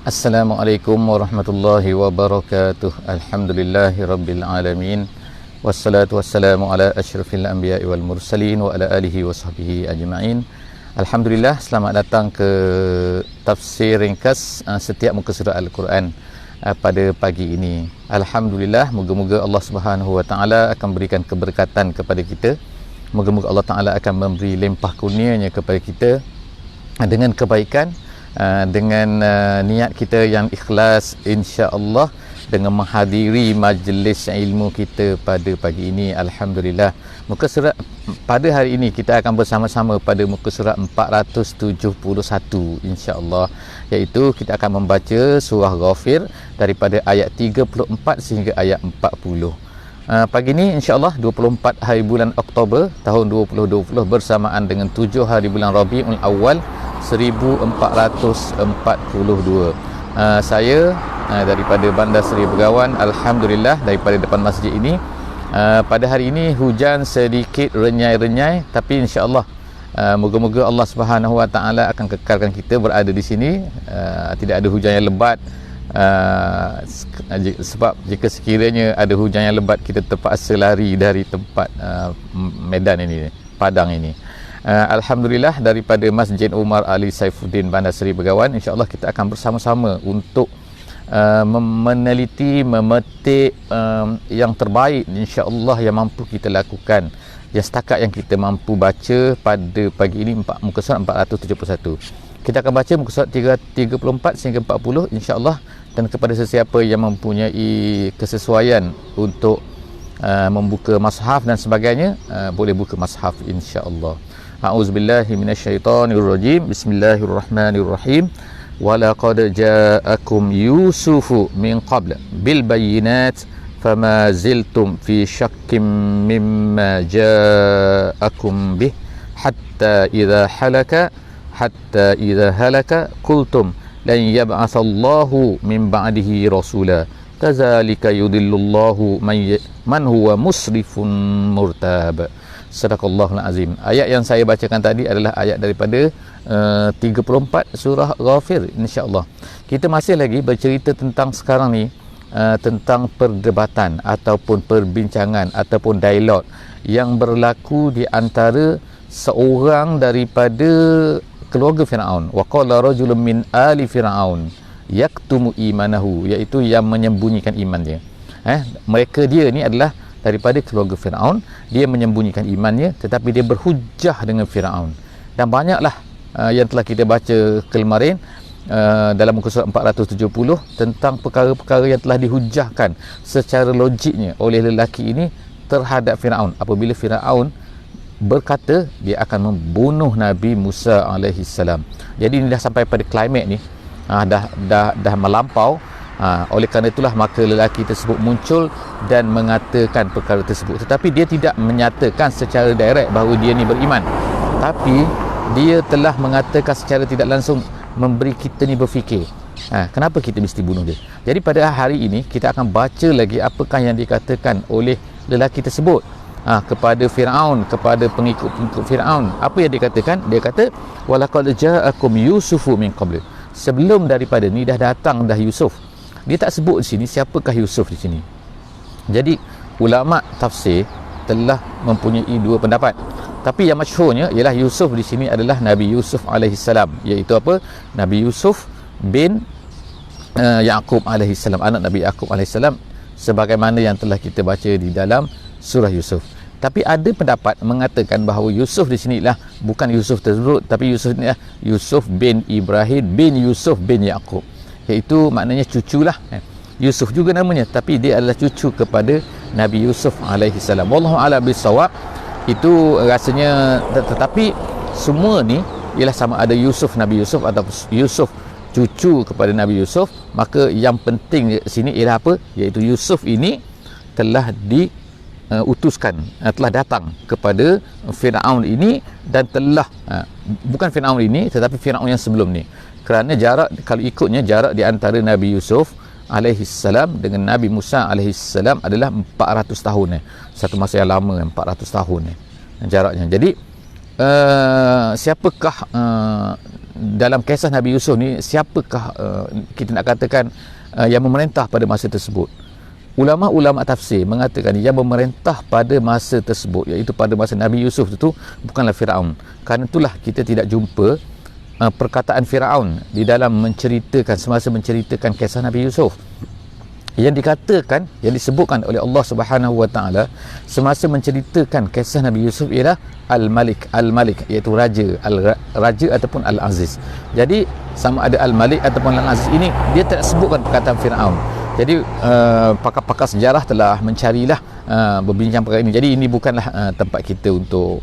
Assalamualaikum warahmatullahi wabarakatuh. Alhamdulillahirabbil alamin. Wassalatu wassalamu ala asyrafil anbiya'i wal mursalin wa ala alihi washabbihi ajma'in. Alhamdulillah, selamat datang ke tafsir ringkas setiap muka surat Al-Quran pada pagi ini. Alhamdulillah, moga-moga Allah Subhanahu wa taala akan berikan keberkatan kepada kita. Moga-moga Allah Taala akan memberi limpah kurnia-Nya kepada kita dengan kebaikan, dengan niat kita yang ikhlas, insya-Allah, dengan menghadiri majlis ilmu kita pada pagi ini. Alhamdulillah, muka surat pada hari ini kita akan bersama-sama pada muka surat 471 insya-Allah, iaitu kita akan membaca surah Ghafir daripada ayat 34 sehingga ayat 40. Pagi ini insya-Allah 24 hari bulan Oktober tahun 2020 bersamaan dengan 7 hari bulan Rabiul Awal 1442. Saya daripada Bandar Seri Begawan, alhamdulillah, daripada depan masjid ini. Pada hari ini hujan sedikit renyai-renyai, tapi insya-Allah moga-moga Allah Subhanahu wa taala akan kekalkan kita berada di sini. Tidak ada hujan yang lebat. Sebab jika sekiranya ada hujan yang lebat, kita terpaksa lari dari tempat medan ini, padang ini. Alhamdulillah, daripada Masjid Umar Ali Saifuddin Bandar Seri Begawan, insya-Allah kita akan bersama-sama untuk meneliti, memetik yang terbaik insya-Allah yang mampu kita lakukan, yang setakat yang kita mampu baca pada pagi ini, muka surat 471. Kita akan baca muka surat 34 sehingga 40 insya-Allah, dan kepada sesiapa yang mempunyai kesesuaian untuk membuka mushaf dan sebagainya, boleh buka mushaf insya-Allah. A'udzubillahi minasyaitonirrajim. Bismillahirrahmanirrahim. Walaqad ja'akum yusufu min qabl bil bayyinat fama ziltum fi syakkim mimma ja'akum bih hatta idza halaka qultum lan yab'atsallahu min ba'dihi rasula kadzalika yudillullahu man huwa musrifun murtab. Sadaqallahul azim. Ayat yang saya bacakan tadi adalah ayat daripada 34 surah Ghafir insya-Allah. Kita masih lagi bercerita tentang sekarang ni, tentang perdebatan ataupun perbincangan ataupun dialog yang berlaku di antara seorang daripada keluarga Firaun. Wa qala rajulun min ali Firaun yaktumu imanahu, iaitu yang menyembunyikan imannya. Mereka dia ni adalah daripada keluarga Firaun. Dia menyembunyikan imannya, tetapi dia berhujah dengan Firaun. Dan banyaklah yang telah kita baca kemarin dalam muka surat 470 tentang perkara-perkara yang telah dihujahkan secara logiknya oleh lelaki ini terhadap Firaun. Apabila Firaun berkata dia akan membunuh Nabi Musa alaihi salam. Jadi ini dah sampai pada klimaks ni, dah melampau. Oleh kerana itulah maka lelaki tersebut muncul dan mengatakan perkara tersebut, tetapi dia tidak menyatakan secara direct bahawa dia ni beriman, tapi dia telah mengatakan secara tidak langsung, memberi kita ni berfikir, kenapa kita mesti bunuh dia. Jadi pada hari ini kita akan baca lagi apakah yang dikatakan oleh lelaki tersebut kepada Firaun, kepada pengikut-pengikut Firaun. Apa yang dikatakan? Dia kata walaqad ja'akum yusufu min qabl. Sebelum daripada ni dah datang dah Yusuf. Dia tak sebut di sini siapakah Yusuf di sini. Jadi ulama tafsir telah mempunyai dua pendapat. Tapi yang masyhurnya ialah Yusuf di sini adalah Nabi Yusuf alaihi salam, iaitu apa? Nabi Yusuf bin Yaqub alaihi salam, anak Nabi Yaqub alaihi salam, sebagaimana yang telah kita baca di dalam surah Yusuf. Tapi ada pendapat mengatakan bahawa Yusuf di sini lah bukan Yusuf tersebut, tapi Yusuf ni Yusuf bin Ibrahim bin Yusuf bin Yaqub, iaitu maknanya cuculah. Yusuf juga namanya, tapi dia adalah cucu kepada Nabi Yusuf alaihi salam. Wallahu a'lam bissawab. Itu rasanya, tetapi semua ni ialah sama ada Yusuf Nabi Yusuf atau Yusuf cucu kepada Nabi Yusuf. Maka yang penting di sini ialah apa? Iaitu Yusuf ini telah diutuskan, telah datang kepada Firaun ini, dan telah bukan Firaun ini tetapi Firaun yang sebelum ni. Kerana jarak, kalau ikutnya jarak di antara Nabi Yusuf alaihi salam dengan Nabi Musa alaihi salam adalah 400 tahun. Satu masa yang lama, 400 tahun jaraknya. Jadi siapakah dalam kisah Nabi Yusuf ni, siapakah kita nak katakan yang memerintah pada masa tersebut? Ulama-ulama tafsir mengatakan yang memerintah pada masa tersebut, iaitu pada masa Nabi Yusuf itu bukanlah Firaun. Kerana itulah kita tidak jumpa perkataan Firaun di dalam menceritakan, semasa menceritakan kisah Nabi Yusuf. Yang dikatakan, yang disebutkan oleh Allah Subhanahu wa taala semasa menceritakan kisah Nabi Yusuf ialah Al-Malik, Al-Malik iaitu raja, Raja ataupun Al-Aziz. Jadi sama ada Al-Malik ataupun Al-Aziz ini dia tak sebutkan perkataan Firaun. Jadi pakar-pakar sejarah telah mencarilah berbincang perkara ini. Jadi ini bukanlah tempat kita untuk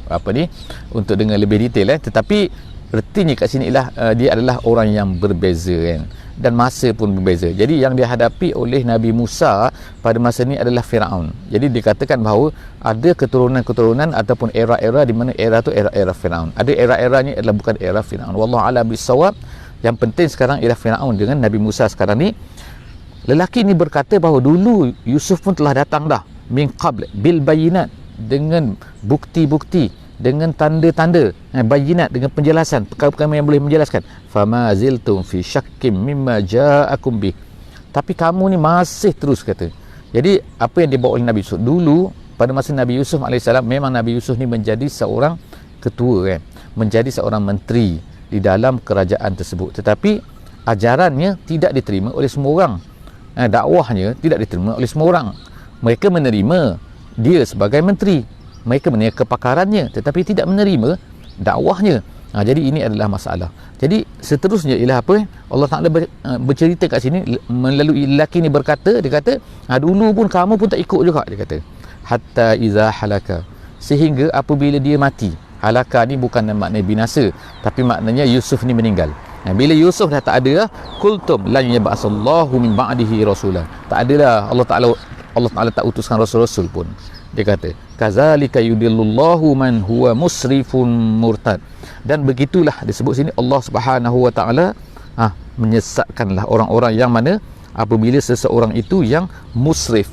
untuk dengar lebih detail, tetapi ertinya kat sini ialah dia adalah orang yang berbeza kan, dan masa pun berbeza. Jadi yang dihadapi oleh Nabi Musa pada masa ini adalah Firaun. Jadi dikatakan bahawa ada keturunan-keturunan ataupun era-era di mana era tu era-era Firaun. Ada era-eranya adalah bukan era Firaun. Wallahu a'lam bissawab. Yang penting sekarang ialah Firaun dengan Nabi Musa sekarang ni. Lelaki ni berkata bahawa dulu Yusuf pun telah datang dah min qabl bil bayinat, dengan bukti-bukti, dengan tanda-tanda, bayinat, dengan penjelasan, perkara-perkara yang boleh menjelaskan. Fama ziltum fi syakkim mimma ja'akum bih. Tapi kamu ni masih terus kata. Jadi apa yang dibawa oleh Nabi Yusuf dulu pada masa Nabi Yusuf AS, memang Nabi Yusuf ni menjadi seorang ketua kan, menjadi seorang menteri di dalam kerajaan tersebut, tetapi ajarannya tidak diterima oleh semua orang. Dakwahnya tidak diterima oleh semua orang. Mereka menerima dia sebagai menteri, mereka menerima kepakarannya, tetapi tidak menerima dakwahnya. Jadi ini adalah masalah. Jadi seterusnya ialah apa? Allah Ta'ala bercerita kat sini melalui lelaki ni berkata, dia kata, dulu pun kamu pun tak ikut juga, dia kata. Hatta iza halaka, sehingga apabila dia mati. Halaka ni bukan makna binasa, tapi maknanya Yusuf ni meninggal. Bila Yusuf dah tak ada, kultum lan yab'asallahu min ba'dihi rasulan. Tak adalah Allah Ta'ala tak utuskan rasul-rasul pun. Dia kata, kazalika yudillullahu man huwa musrifun murtad. Dan begitulah disebut sini Allah Subhanahu wa taala menyesatkanlah orang-orang yang mana apabila seseorang itu yang musrif.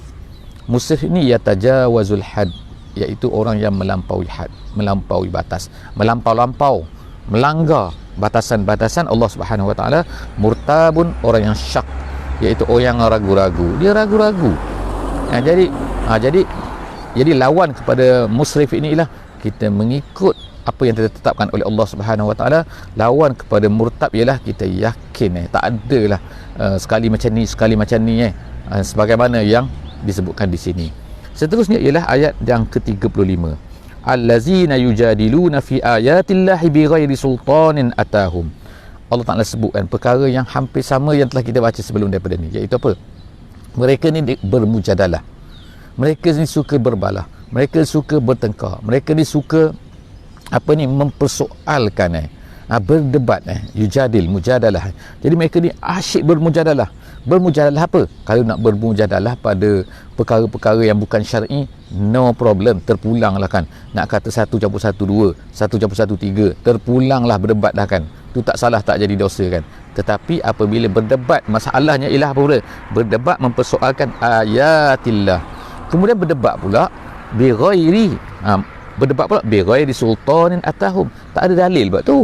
Musrif ini yatajawazul had, iaitu orang yang melampaui had, melampaui batas, melampau-lampau, melanggar batasan-batasan Allah Subhanahu wa taala. Murtabun, orang yang syak, iaitu orang yang ragu-ragu. Dia ragu-ragu. Jadi lawan kepada musrif ini ialah kita mengikut apa yang ditetapkan oleh Allah Subhanahu wa taala. Lawan kepada murtab ialah kita yakin tak adalah sekali macam ni, sekali macam ni sebagaimana yang disebutkan di sini. Seterusnya ialah ayat yang ke-35. Allazina yujadiluna fi ayatillahi bighairi sultanin atahum. Allah Ta'ala sebutkan perkara yang hampir sama yang telah kita baca sebelum daripada ni, iaitu apa? Mereka ni bermujadalah, mereka ni suka berbalah, mereka suka bertengkar, mereka ni suka mempersoalkan berdebat, yujadil, mujadalah. Jadi mereka ni asyik bermujadalah. Bermujadalah apa? Kalau nak bermujadalah pada perkara-perkara yang bukan syar'i, no problem, terpulanglah kan. Nak kata 1+1 2, 1+1 3, terpulanglah berdebat dah kan. Tu tak salah, tak jadi dosa kan. Tetapi apabila berdebat, masalahnya ialah apa? Berdebat mempersoalkan ayatillah. Kemudian berdebat pula bighairi bighairi sultanin atahum. Tak ada dalil buat tu.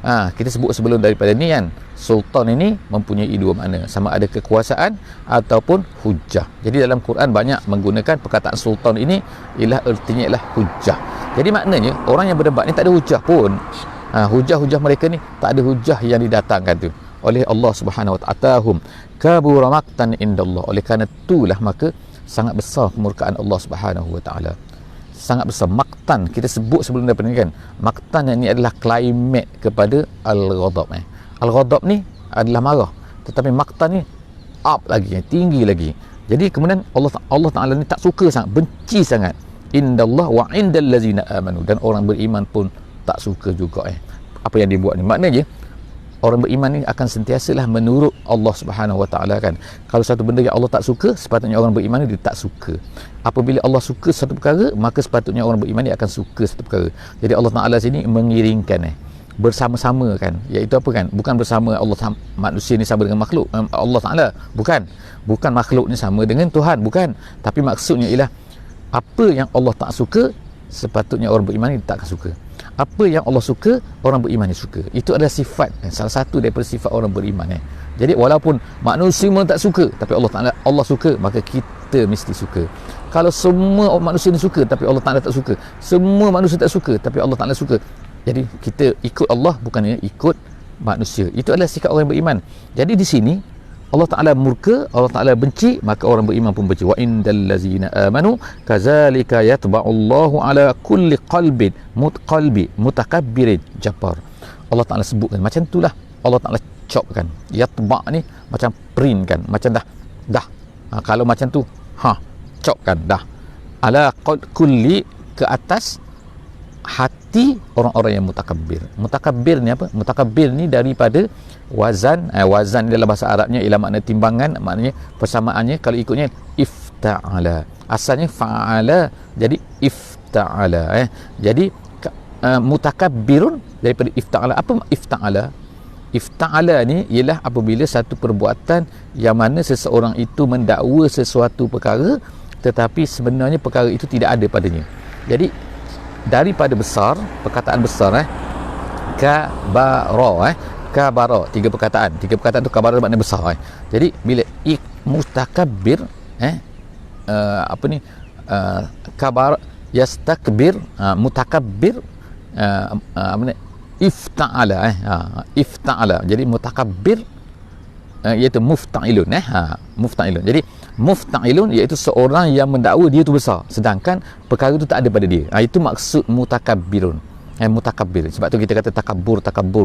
Kita sebut sebelum daripada ni kan, sultan ini mempunyai dua makna, sama ada kekuasaan ataupun hujah. Jadi dalam Quran banyak menggunakan perkataan sultan ini, ialah artinya ialah hujah. Jadi maknanya orang yang berdebat ni tak ada hujah pun. Hujah-hujah mereka ni tak ada hujah yang didatangkan tu oleh Allah Subhanahu wa ta'ala. Atahum kabura maqtan indallah. Oleh kerana itulah maka sangat besar kemurkaan Allah Subhanahu wa ta'ala. Sangat besar. Maktan kita sebut sebelum daripada ni kan, maktan yang ni adalah klimat kepada al-ghadab. Al-ghadab ni adalah marah, tetapi maktan ni up lagi, tinggi lagi. Jadi kemudian Allah Ta'ala ni tak suka sangat, benci sangat. Indallah wa indal ladzina amanu. Dan orang beriman pun tak suka juga apa yang dia buat ni. Maknanya orang beriman ni akan sentiasalah menurut Allah Subhanahu wa ta'ala kan. Kalau satu benda yang Allah tak suka, sepatutnya orang beriman ni dia tak suka. Apabila Allah suka satu perkara, maka sepatutnya orang beriman ni akan suka satu perkara. Jadi Allah Ta'ala sini mengiringkan bersama-sama kan, iaitu apa kan, bukan bersama Allah manusia ni sama dengan makhluk Allah Ta'ala, bukan makhluk ni sama dengan Tuhan, bukan. Tapi maksudnya ialah apa yang Allah tak suka, sepatutnya orang beriman ni tak akan suka. Apa yang Allah suka, orang beriman ni suka. Itu adalah sifat, salah satu daripada sifat orang beriman. Jadi walaupun manusia memang tak suka, tapi Allah suka, maka kita mesti suka. Kalau semua manusia ni suka tapi Allah Taala tak suka, semua manusia tak suka tapi Allah Taala suka, jadi kita ikut Allah bukannya ikut manusia. Itu adalah sikap orang beriman. Jadi di sini Allah Ta'ala murka, Allah Ta'ala benci, maka orang beriman pun benci. Wa indal ladzina amanu kadzalika yatba'ullahu ala kulli qalbi mutakabbirin jabbar. Allah Ta'ala sebutkan macam itulah. Allah Ta'ala copkan. Yatba' ni macam print kan, macam dah. Kalau macam tu copkan dah. Ala kulli, ke atas hati orang-orang yang mutakabbir. Mutakabbir ni apa? Mutakabbir ni daripada wazan. Wazan dalam bahasa Arabnya ialah makna timbangan, maknanya persamaannya kalau ikutnya ifta'ala. Asalnya fa'ala, jadi ifta'ala. Jadi mutakabbirun daripada ifta'ala. Apa ifta'ala? Ifta'ala ni ialah apabila satu perbuatan yang mana seseorang itu mendakwa sesuatu perkara tetapi sebenarnya perkara itu tidak ada padanya. Jadi daripada besar, perkataan besar kabara, tiga perkataan tu kabara makna besar. Jadi bila mutakabbir kabara yastakbir, mutakabbir ifta'ala. Jadi mutakabbir iaitu mufta'ilun. Mufta'ilun. Jadi mufta'ilun iaitu seorang yang mendakwa dia tu besar sedangkan perkara tu tak ada pada dia. Itu maksud mutakabbirun. Mutakabbir. Sebab tu kita kata takabur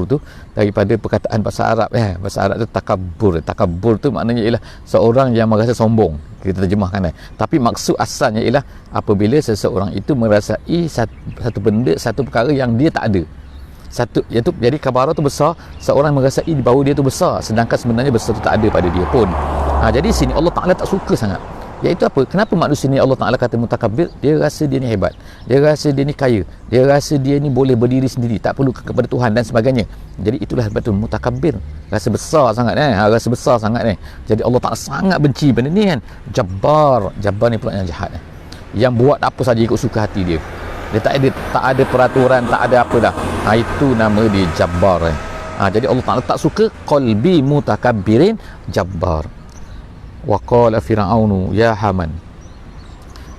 tu daripada perkataan bahasa Arab. Bahasa Arab tu takabur. Takabur tu maknanya ialah seorang yang merasa sombong. Kita terjemahkan. Tapi maksud asalnya ialah apabila seseorang itu merasai satu benda, satu perkara yang dia tak ada. Iaitu jadi kabara tu besar, seorang merasai bahawa dia tu besar sedangkan sebenarnya besar tu tak ada pada dia pun. Jadi sini Allah Ta'ala tak suka sangat. Iaitu apa? Kenapa manusia ni Allah Ta'ala kata mutakabbir? Dia rasa dia ni hebat, dia rasa dia ni kaya, dia rasa dia ni boleh berdiri sendiri, tak perlu kepada Tuhan dan sebagainya. Jadi itulah betul mutakabbir, rasa besar sangat rasa besar sangat. Jadi Allah Ta'ala sangat benci benda ni kan. Jabbar ni pula yang jahat, yang buat apa saja ikut suka hati dia. Dia tak ada peraturan, tak ada apa dah. Itu nama dia jabbar. Jadi Allah Ta'ala tak suka qalbi mutakabbirin jabbar. Wa qala fir'aunu ya Haman.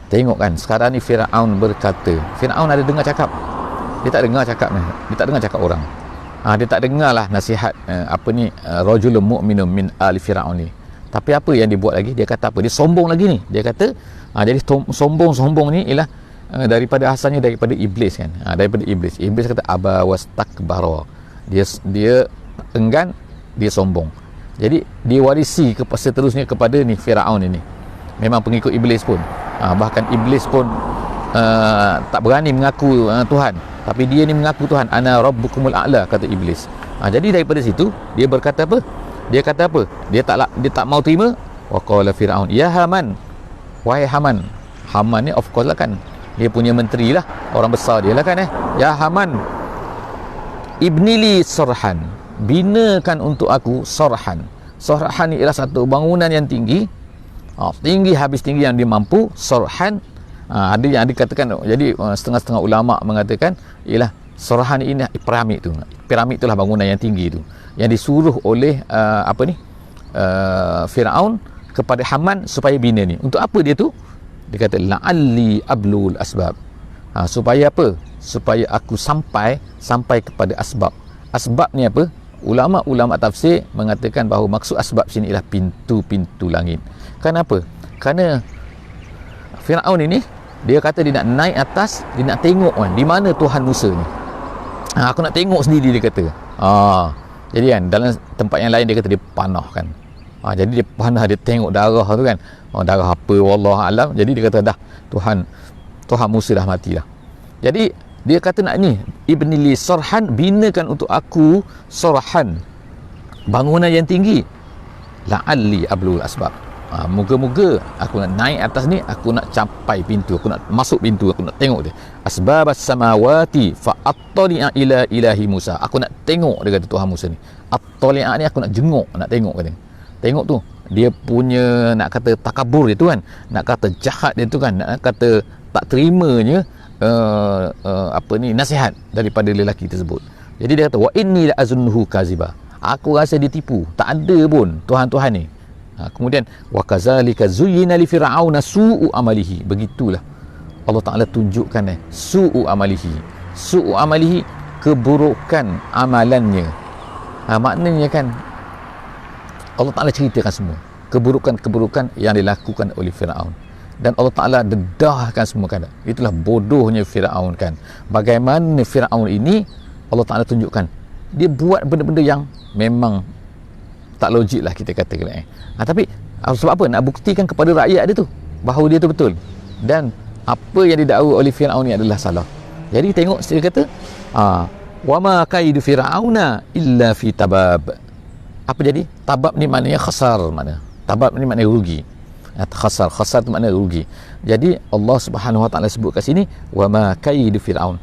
Tengok kan, sekarang ni Fir'aun berkata. Fir'aun ada dengar cakap? Dia tak dengar cakap ni. Dia tak dengar cakap orang. Dia tak dengarlah nasihat rajulun mu'minun min ali Fir'aun ni. Tapi apa yang dia buat lagi? Dia kata apa? Dia sombong lagi ni. Dia kata jadi sombong ni ialah daripada asalnya daripada iblis kan. Daripada iblis. Iblis kata aba wastakbara. Dia enggan, dia sombong. Jadi dia warisi seterusnya kepada ni Firaun ini. Memang pengikut iblis pun. Bahkan iblis pun tak berani mengaku Tuhan, tapi dia ni mengaku Tuhan. Ana rabbukumul a'la, kata iblis. Jadi daripada situ dia berkata apa? Dia kata apa? Dia tak mau terima. Wa qala Firaun ya Haman. Wahai Haman. Haman ni of course lah kan, dia punya menteri lah, orang besar dia lah kan. Ya Haman, ibnili sarhan, binakan untuk aku sarhan. Sarhan ni ialah satu bangunan yang tinggi, tinggi habis tinggi yang dia mampu. Sarhan, ada yang dikatakan, jadi setengah-setengah ulama mengatakan ialah sarhan ini piramid tu. Piramid itulah bangunan yang tinggi tu yang disuruh oleh Firaun kepada Haman supaya bina ni. Untuk apa dia tu? Dia kata la'alli ablul asbab. Supaya apa? Supaya aku sampai kepada asbab. Asbab ni apa? Ulama-ulama tafsir mengatakan bahawa maksud asbab sini ialah pintu-pintu langit. Kenapa? Kerana Firaun ini dia kata dia nak naik atas, dia nak tengok kan di mana Tuhan Musa ni. Aku nak tengok sendiri, dia kata. Jadi kan dalam tempat yang lain dia kata dia panah kan. Jadi dia panah, dia tengok darah tu kan. Darah apa wallahu alam. Jadi dia kata dah Tuhan Musa dah mati dah. Jadi dia kata nak ni ibnili sarhan, binakan untuk aku sarhan, bangunan yang tinggi. La'alli ablul asbab. Moga-moga aku nak naik atas ni, aku nak capai pintu, aku nak masuk pintu, aku nak tengok dia. Asbabas samawati fa attali'a ila ilahi Musa. Aku nak tengok, dia kata Tuhan Musa ni. Attali'a ni aku nak jenguk, nak tengok kata. Tengok tu dia punya, nak kata takabur dia tu kan, nak kata jahat dia tu kan, nak kata tak terimanya nasihat daripada lelaki tersebut. Jadi dia kata wa inni la azunnuhu kaziba, aku rasa dia tipu, tak ada pun Tuhan-Tuhan ni. Kemudian wa kazalika zuyyina li fir'auna su'u amalihi, begitulah Allah Ta'ala tunjukkan su'u amalihi, keburukan amalannya. Maknanya kan Allah Ta'ala ceritakan semua keburukan-keburukan yang dilakukan oleh Fir'aun, dan Allah Ta'ala dedahkan semua kan. Itulah bodohnya Fir'aun kan. Bagaimana Fir'aun ini Allah Ta'ala tunjukkan dia buat benda-benda yang memang tak logik lah kita katakan. Tapi sebab apa? Nak buktikan kepada rakyat dia tu bahawa dia tu betul, dan apa yang didakwa oleh Fir'aun ni adalah salah. Jadi tengok dia kata wa ma kaidu fir'auna illa fi tabab. Apa jadi? Tabab ni maknanya khasar, tabab ni maknanya rugi. Khasar tu maknanya rugi. Jadi Allah Subhanahu Wa Taala sebut kat sini wa ma kaidu fir'aun,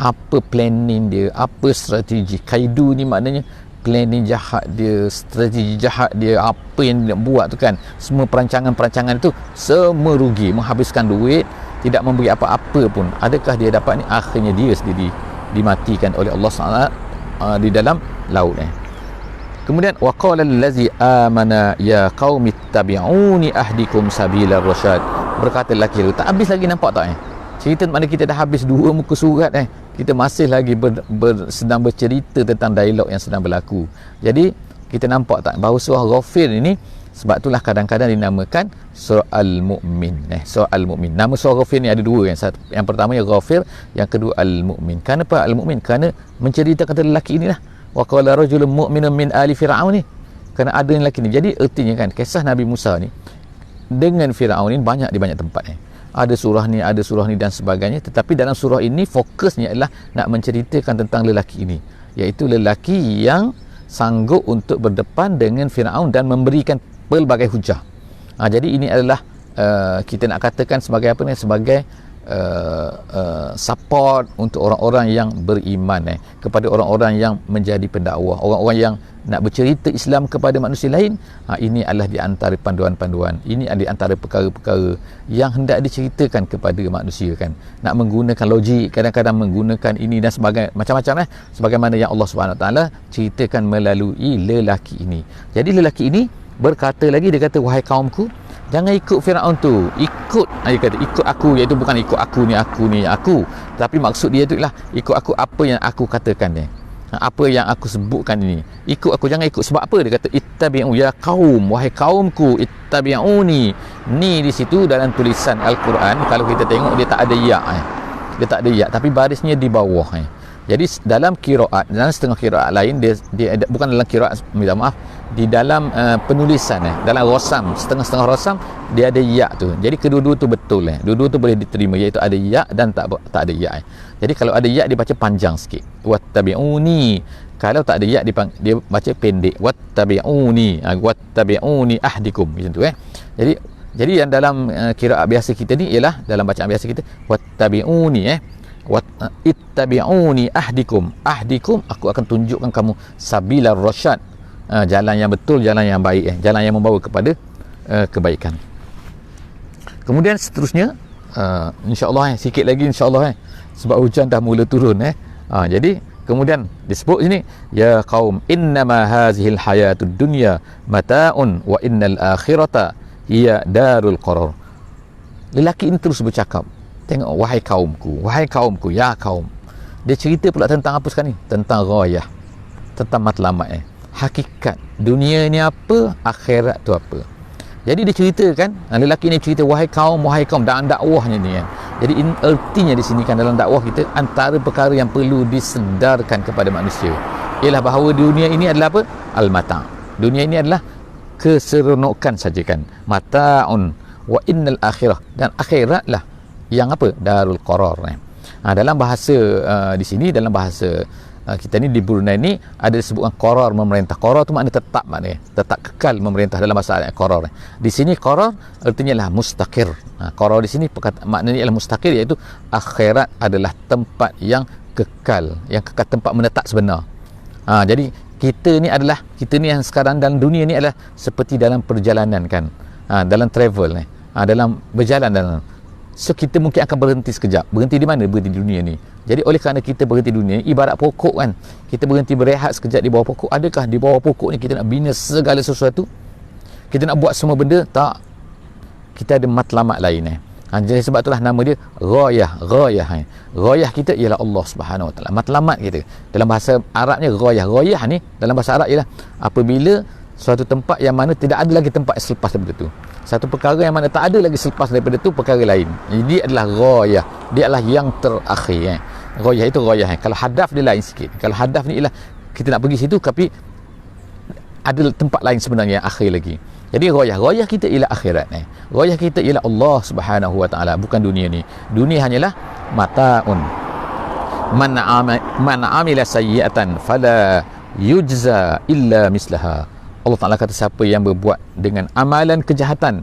apa planning dia, apa strategi. Kaidu ni maknanya planning jahat dia, strategi jahat dia, apa yang dia buat tu kan, semua perancangan-perancangan itu semua rugi, menghabiskan duit, tidak memberi apa-apa pun. Adakah dia dapat ni? Akhirnya dia sendiri dimatikan oleh Allah SWT di dalam laut. Kemudian waqala allazi amana ya qaumi ittabi'uni ahdikum sabilar rasyad, berkata lelaki itu. Tak habis lagi, nampak tak cerita mana kita dah habis 2 muka surat kita masih lagi sedang bercerita tentang dialog yang sedang berlaku. Jadi kita nampak tak bahawa surah Ghafir ini, sebab itulah kadang-kadang dinamakan surah Al-Mu'min. Surah Al-Mu'min, nama surah Ghafir ni ada 2 kan. Yang pertama ya Ghafir, yang kedua Al-Mu'min. Kenapa Al-Mu'min? Kerana menceritakan tentang lelaki inilah. Wa qala rajulun mu'minun min ali fir'aun ni, kerana ada lelaki ni. Jadi ertinya kan kisah Nabi Musa ni dengan Fir'aun ni banyak di banyak tempat ada surah ni dan sebagainya. Tetapi dalam surah ini fokusnya adalah nak menceritakan tentang lelaki ini, iaitu lelaki yang sanggup untuk berdepan dengan Fir'aun dan memberikan pelbagai hujah. Jadi ini adalah kita nak katakan sebagai apa ni, sebagai support untuk orang-orang yang beriman kepada orang-orang yang menjadi pendakwah, orang-orang yang nak bercerita Islam kepada manusia lain. Ini adalah di antara panduan-panduan, ini adalah di antara perkara-perkara yang hendak diceritakan kepada manusia kan. Nak menggunakan logik, kadang-kadang menggunakan ini dan sebagainya, macam-macam sebagaimana yang Allah Subhanahu Wa Taala ceritakan melalui lelaki ini. Jadi lelaki ini berkata lagi, dia kata wahai kaumku, jangan ikut Fir'aun tu, ikut aku, iaitu bukan ikut aku, tapi maksud dia tu ialah ikut aku apa yang aku katakan ni, apa yang aku sebutkan ini, ikut aku, jangan ikut. Sebab apa? Dia kata ittabi'u ya qaum, wahai kaumku, ittabi'uni. Ni di situ dalam tulisan Al-Quran kalau kita tengok dia tak ada ya, tapi barisnya di bawah. Jadi dalam qiraat, dalam setengah qiraat lain dia bukan dalam qiraat, minta maaf, di dalam penulisan dalam rasam, setengah-setengah rasam dia ada ya tu. Jadi kedua-dua tu betul dua-dua tu boleh diterima, iaitu ada ya dan tak ada ya. Jadi kalau ada ya dia baca panjang sikit, wattabi'uni. Kalau tak ada ya dia baca pendek, wattabi'uni, wattabi'uni ahdikum, macam tu Jadi yang dalam qiraat biasa kita ni ialah, dalam bacaan biasa kita, wattabi'uni ittabi'uni ahdikum, aku akan tunjukkan kamu sabilar rasyad, jalan yang betul, jalan yang baik, jalan yang membawa kepada kebaikan. Kemudian seterusnya insya-Allah sikit lagi insya-Allah sebab hujan dah mula turun jadi kemudian disebut sini ya qaum innama hazihil hayatud dunya mata'un wa innal akhirata hiya darul qarar. Lelaki ini terus bercakap, tengok, wahai kaumku, ya kaum. Dia cerita pula tentang apa sekarang ni? Tentang ghayah, tentang matlamat hakikat dunia ni apa, akhirat tu apa. Jadi dia ceritakan, lelaki ni cerita wahai kaum dalam dakwahnya ni Jadi artinya di sini kan dalam dakwah kita, antara perkara yang perlu disedarkan kepada manusia ialah bahawa dunia ini adalah apa? Al-mata'. Dunia ini adalah keseronokan saja kan. Mata'un wa innal akhirah, dan akhirat lah yang apa? Darul qarar. Dalam bahasa di sini, dalam bahasa kita ni di Brunei ni ada disebutkan qarar, memerintah. Qarar tu makna tetap, tetap kekal memerintah dalam bahasa Arab qarar. Di sini qarar artinya lah mustaqir. Qarar di sini maknanya ialah mustaqir, iaitu akhirat adalah tempat yang kekal, tempat menetap sebenar. Jadi kita ni yang sekarang dalam dunia ni adalah seperti dalam perjalanan kan. Dalam travel dalam berjalan dalam So kita mungkin akan berhenti sekejap. Berhenti di mana? Berhenti di dunia ni. Jadi oleh kerana kita berhenti di dunia ni, ibarat pokok kan, kita berhenti berehat sekejap di bawah pokok. Adakah di bawah pokok ni kita nak bina segala sesuatu? Kita nak buat semua benda? Tak. Kita ada matlamat lain jadi sebab itulah nama dia ghayah. Ghayah kita ialah Allah Subhanahu Wa Taala. Matlamat kita dalam bahasa Arabnya ghayah ni dalam bahasa Arab ialah apabila suatu tempat yang mana tidak ada lagi tempat selepas daripada tu. Satu perkara yang mana tak ada lagi selepas daripada tu perkara lain. Jadi dia adalah ghayah. Dia adalah yang terakhir Ghayah itu ghayah Kalau hadaf dia lain sikit. Kalau hadaf ni ialah kita nak pergi situ tapi ada tempat lain sebenarnya yang akhir lagi. Jadi ghayah kita ialah akhirat Ghayah kita ialah Allah Subhanahu Wa Taala, bukan dunia ni. Dunia hanyalah mataun. Man amila sayyi'atan fala yujza illa mislaha. Allah Taala kata siapa yang berbuat dengan amalan kejahatan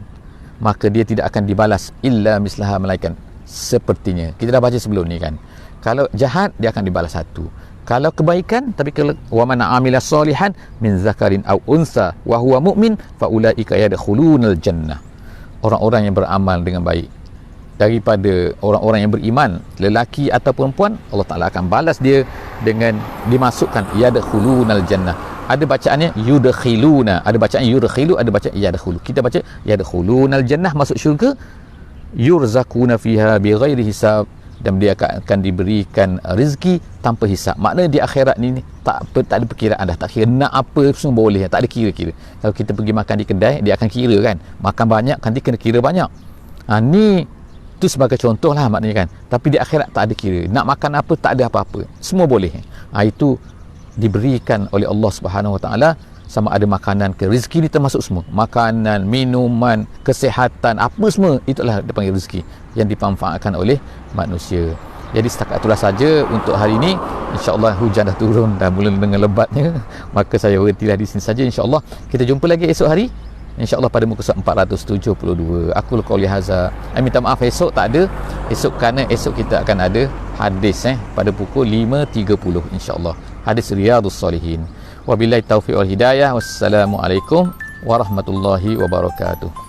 maka dia tidak akan dibalas illa mislaha, melainkan sepertinya. Kita dah baca sebelum ni kan. Kalau jahat dia akan dibalas satu. Kalau kebaikan, tapi kalau wa man amila salihan min zakarin aw unsa wa huwa mu'min fa ulaika yadkhulunal jannah. Orang-orang yang beramal dengan baik daripada orang-orang yang beriman, lelaki atau perempuan, Allah Taala akan balas dia dengan dimasukkan yadkhulunal jannah. Ada bacaannya yudkhiluna, ada bacaan yudkhilu, ada bacaan yadkhulu. Kita baca yadkhulunal jannah, masuk syurga. Yurzaquna fiha bighairi hisab, dan dia akan diberikan rezeki tanpa hisap. Maknanya di akhirat ni tak ada perkiraan dah, tak kira nak apa semua boleh, tak ada kira-kira. Kalau kita pergi makan di kedai, dia akan kira kan, makan banyak nanti kena kira banyak. Ni tu sebagai contoh lah maknanya kan. Tapi di akhirat tak ada kira, nak makan apa tak ada apa-apa, semua boleh. Itu diberikan oleh Allah Subhanahu Wa Taala, sama ada makanan ke, rezeki ni termasuk semua, makanan, minuman, kesihatan, apa semua itulah dipanggil rezeki yang dimanfaatkan oleh manusia. Jadi setakat itulah saja untuk hari ini. InsyaAllah hujan dah turun, dah mula dengan lebatnya, maka saya berhentilah di sini saja. InsyaAllah kita jumpa lagi esok hari, InsyaAllah pada muka surat 472. Aku qouli hadza. Minta maaf esok tak ada. Esok kerana esok kita akan ada hadis pada pukul 5.30 insyaAllah. Hadis Riyadhus Salihin. Wabillahi taufiq wal hidayah. Wassalamualaikum warahmatullahi wabarakatuh.